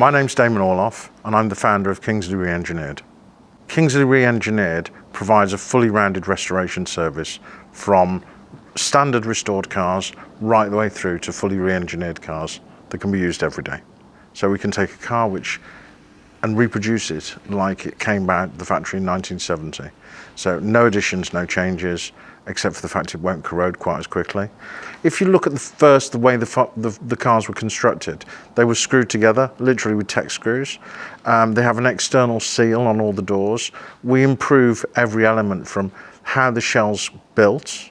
My name's Damon Oorloff and I'm the founder of Kingsley Re-Engineered. Kingsley Re-Engineered provides a fully rounded restoration service from standard restored cars right the way through to fully re-engineered cars that can be used every day. So we can take a car and reproduce it like it came out the factory in 1970. So no additions, no changes, except for the fact it won't corrode quite as quickly. If you look at the way the cars were constructed, they were screwed together, literally with Tex screws. They have an external seal on all the doors. We improve every element from how the shell's built,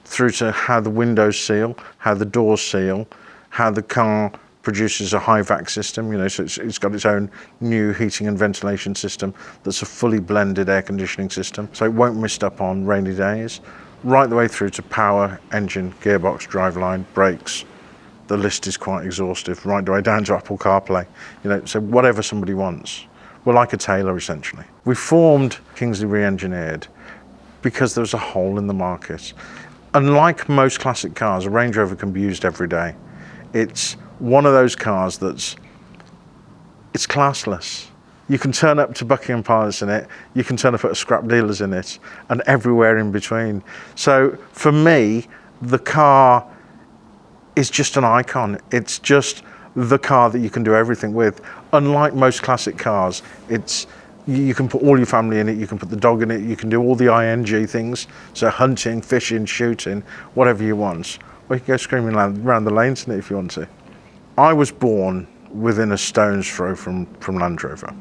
through to how the windows seal, how the doors seal, how the car produces a high vac system, so it's got its own new heating and ventilation system that's a fully blended air conditioning system, so it won't mist up on rainy days, right the way through to power, engine, gearbox, driveline, brakes. The list is quite exhaustive, right the way down to Apple CarPlay, so whatever somebody wants. We're like a tailor, essentially. We formed Kingsley Re-Engineered because there was a hole in the market. Unlike most classic cars, a Range Rover can be used every day. It's one of those cars it's classless. You can turn up to Buckingham Palace in it, you can turn up at a scrap dealer's in it, and everywhere in between. So for me, the car is just an icon. It's just the car that you can do everything with. Unlike most classic cars, you can put all your family in it, you can put the dog in it, you can do all the ING things, so hunting, fishing, shooting, whatever you want. Or you can go screaming around the lanes in it if you want to. I was born within a stone's throw from Land Rover.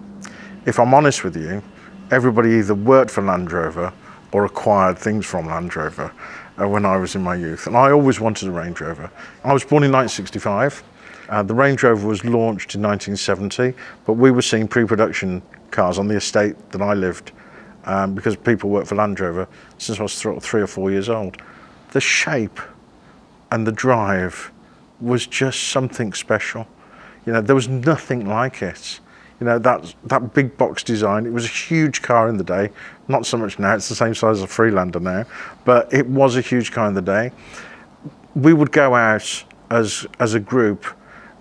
If I'm honest with you, everybody either worked for Land Rover or acquired things from Land Rover when I was in my youth. And I always wanted a Range Rover. I was born in 1965. The Range Rover was launched in 1970, but we were seeing pre-production cars on the estate that I lived because people worked for Land Rover since I was 3 or 4 years old. The shape and the drive was just something special. There was nothing like it. That big box design, it was a huge car in the day, not so much now, it's the same size as a Freelander now, but it was a huge car in the day. We would go out as a group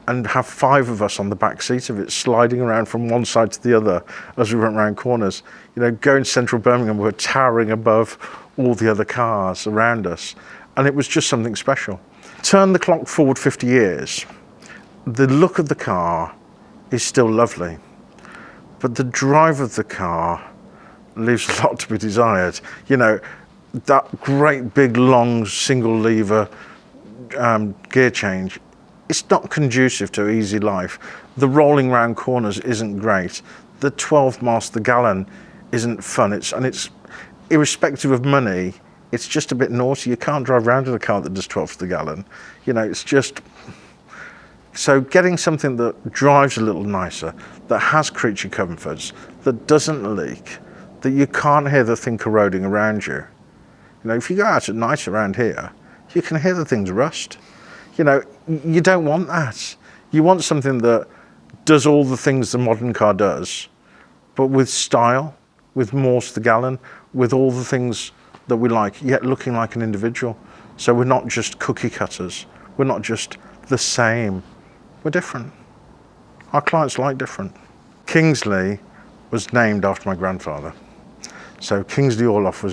and have 5 of us on the back seat of it, sliding around from one side to the other as we went around corners. Going to central Birmingham, we were towering above all the other cars around us, and it was just something special. Turn the clock forward 50 years, the look of the car is still lovely, but the drive of the car leaves a lot to be desired. That great big long single lever gear change, it's not conducive to easy life. The rolling round corners isn't great. The 12 miles to the gallon isn't fun. It's irrespective of money, it's just a bit naughty. You can't drive around in a car that does 12 to the gallon. It's just... So getting something that drives a little nicer, that has creature comforts, that doesn't leak, that you can't hear the thing corroding around you. If you go out at night around here, you can hear the things rust. You don't want that. You want something that does all the things the modern car does, but with style, with miles to the gallon, with all the things that we like, yet looking like an individual. So we're not just cookie cutters. We're not just the same. We're different. Our clients like different. Kingsley was named after my grandfather. So Kingsley Oorloff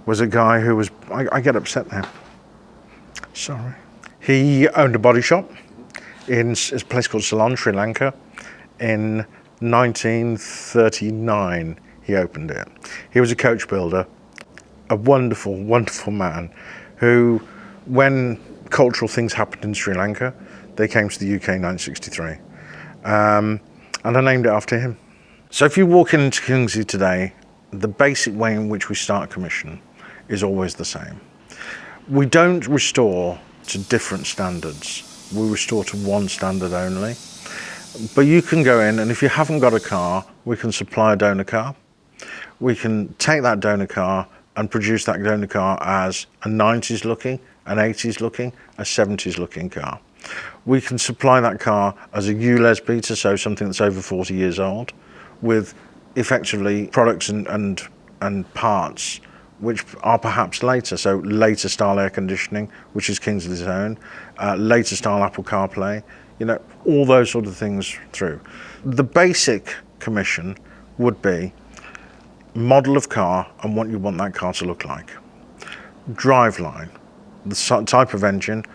was a guy who was, I get upset now. Sorry. He owned a body shop in a place called Ceylon, Sri Lanka. In 1939, he opened it. He was a coach builder, a wonderful, wonderful man who, when cultural things happened in Sri Lanka, they came to the UK in 1963. And I named it after him. So if you walk into Kingsley today, the basic way in which we start commission is always the same. We don't restore to different standards. We restore to one standard only. But you can go in, and if you haven't got a car, we can supply a donor car. We can take that donor car and produce that donor car as a 90s looking, an 80s looking, a 70s looking car. We can supply that car as a ULEZ beta, so something that's over 40 years old, with effectively products and parts which are perhaps later, so later style air conditioning, which is Kingsley's own, later style Apple CarPlay, all those sort of things through. The basic commission would be model of car and what you want that car to look like. Driveline, the type of engine,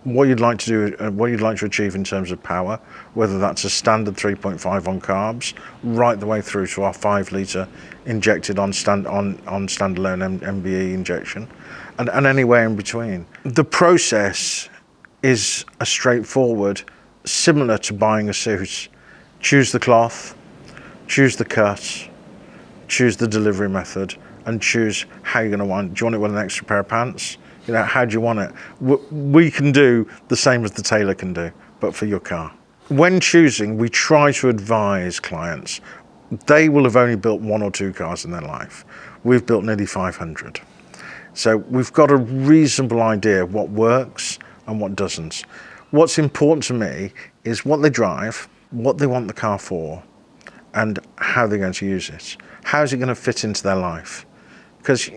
what you'd like to do, what you'd like to achieve in terms of power, whether that's a standard 3.5 on carbs, right the way through to our 5 litre injected on standalone MBE injection, and anywhere in between. The process is a straightforward, similar to buying a suit. Choose the cloth, choose the cut, choose the delivery method, and choose how you're going to want it. Do you want it with an extra pair of pants? How do you want it? We can do the same as the tailor can do, but for your car. When choosing, we try to advise clients. They will have only built 1 or 2 cars in their life. We've built nearly 500. So we've got a reasonable idea of what works and what doesn't. What's important to me is what they drive, what they want the car for, and how they're going to use it. How is it going to fit into their life? Because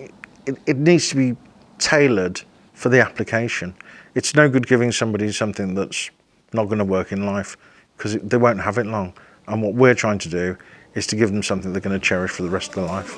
it needs to be tailored for the application. It's no good giving somebody something that's not going to work in life, because they won't have it long. And what we're trying to do is to give them something they're going to cherish for the rest of their life.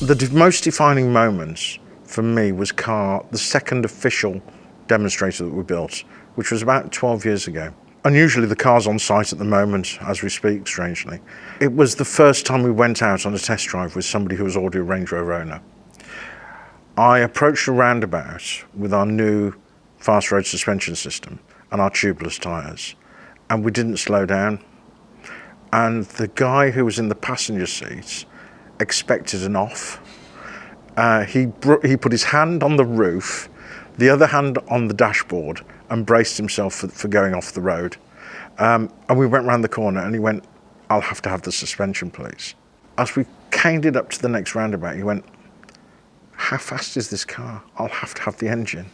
The most defining moments for me was the second official demonstrator that we built, which was about 12 years ago. Unusually, the car's on site at the moment as we speak, strangely. It was the first time we went out on a test drive with somebody who was already a Range Rover owner. I approached a roundabout with our new fast road suspension system and our tubeless tyres, and we didn't slow down. And the guy who was in the passenger seat expected an off. He put his hand on the roof, the other hand on the dashboard, and braced himself for going off the road. And we went round the corner and he went, "I'll have to have the suspension, please." As we caned it up to the next roundabout, he went, "How fast is this car? I'll have to have the engine."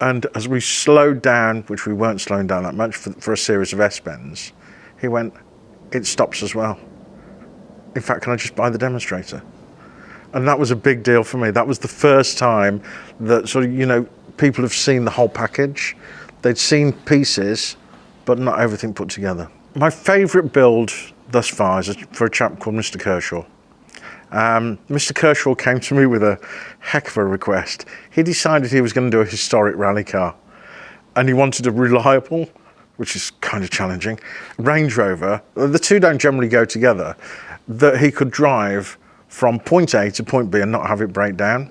And as we slowed down, which we weren't slowing down that much for a series of S-bends, he went, "It stops as well. In fact, can I just buy the demonstrator?" And that was a big deal for me. That was the first time that people have seen the whole package. They'd seen pieces, but not everything put together. My favourite build thus far is for a chap called Mr. Kershaw. Mr. Kershaw came to me with a heck of a request. He decided he was going to do a historic rally car, and he wanted a reliable, which is kind of challenging, Range Rover. The two don't generally go together, that he could drive from point A to point B and not have it break down.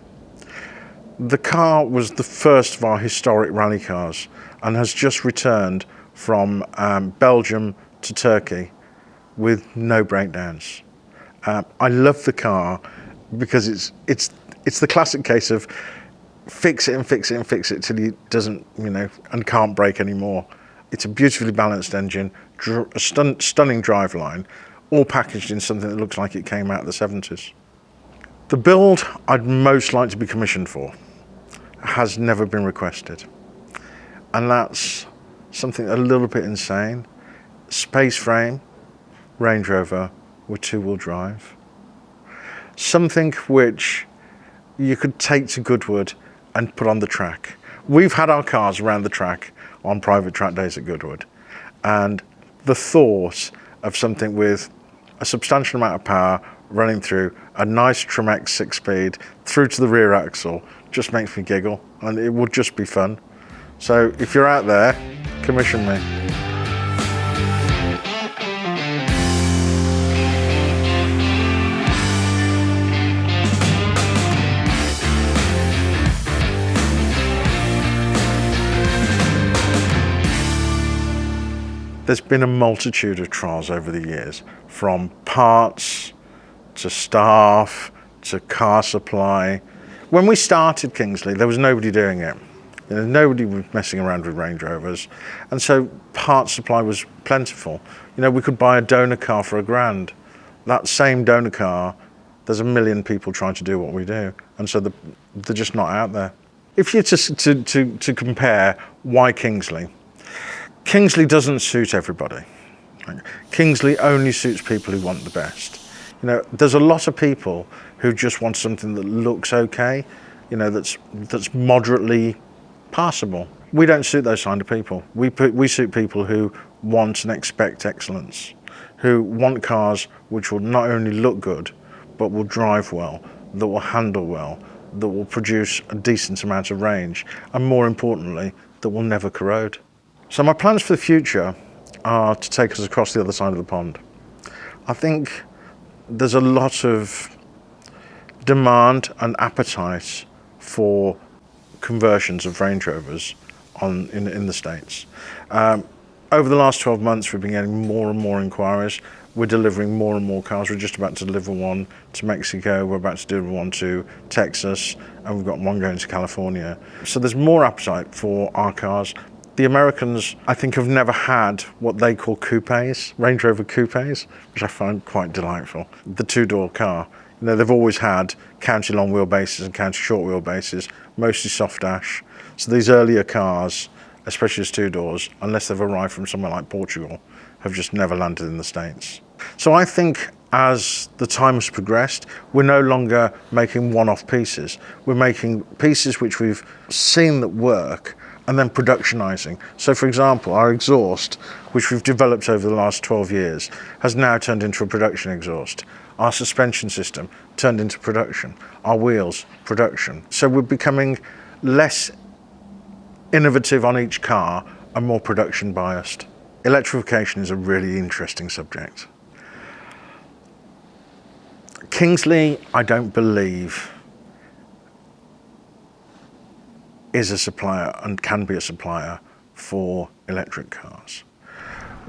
The car was the first of our historic rally cars and has just returned from Belgium to Turkey with no breakdowns. I love the car because it's the classic case of fix it and fix it and fix it till it doesn't, and can't break anymore. It's a beautifully balanced engine, a stunning driveline, all packaged in something that looks like it came out of the 70s. The build I'd most like to be commissioned for has never been requested. And that's something a little bit insane. Space frame, Range Rover with 2-wheel drive. Something which you could take to Goodwood and put on the track. We've had our cars around the track on private track days at Goodwood. And the thought of something with a substantial amount of power running through a nice Tremex 6-speed through to the rear axle just makes me giggle, and it would just be fun. So if you're out there, commission me. There's been a multitude of trials over the years, from parts to staff to car supply. When we started Kingsley, there was nobody doing it. Nobody was messing around with Range Rovers, and so parts supply was plentiful. We could buy a donor car for £1,000. That same donor car, there's 1 million people trying to do what we do, and so they're just not out there. If you're to compare, why Kingsley? Kingsley doesn't suit everybody. Kingsley only suits people who want the best. You know, there's a lot of people who just want something that looks okay, you know, that's moderately passable. We don't suit those kind of people. We suit people who want and expect excellence, who want cars which will not only look good, but will drive well, that will handle well, that will produce a decent amount of range, and more importantly, that will never corrode. So my plans for the future are to take us across the other side of the pond. I think there's a lot of demand and appetite for conversions of Range Rovers in the States. Over the last 12 months, we've been getting more and more inquiries. We're delivering more and more cars. We're just about to deliver one to Mexico. We're about to deliver one to Texas, and we've got one going to California. So there's more appetite for our cars. The Americans, I think, have never had what they call coupes, Range Rover coupes, which I find quite delightful. The two-door car. You know, they've always had county long wheelbases and county short wheelbases, mostly soft dash. So these earlier cars, especially as two doors, unless they've arrived from somewhere like Portugal, have just never landed in the States. So I think as the time has progressed, we're no longer making one-off pieces. We're making pieces which we've seen that work, and then productionizing. So for example, our exhaust, which we've developed over the last 12 years, has now turned into a production exhaust. Our suspension system turned into production. Our wheels, production. So we're becoming less innovative on each car and more production biased. Electrification is a really interesting subject. Kingsley, I don't believe, is a supplier and can be a supplier for electric cars.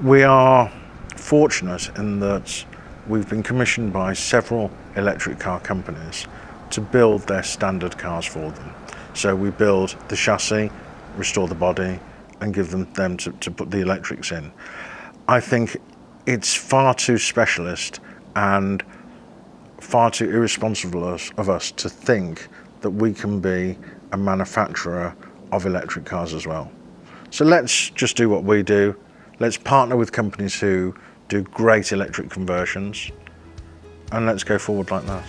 We are fortunate in that we've been commissioned by several electric car companies to build their standard cars for them. So we build the chassis, restore the body, and give them to put the electrics in. I think it's far too specialist and far too irresponsible of us to think that we can be a manufacturer of electric cars as well. So let's just do what we do. Let's partner with companies who do great electric conversions, and let's go forward like that.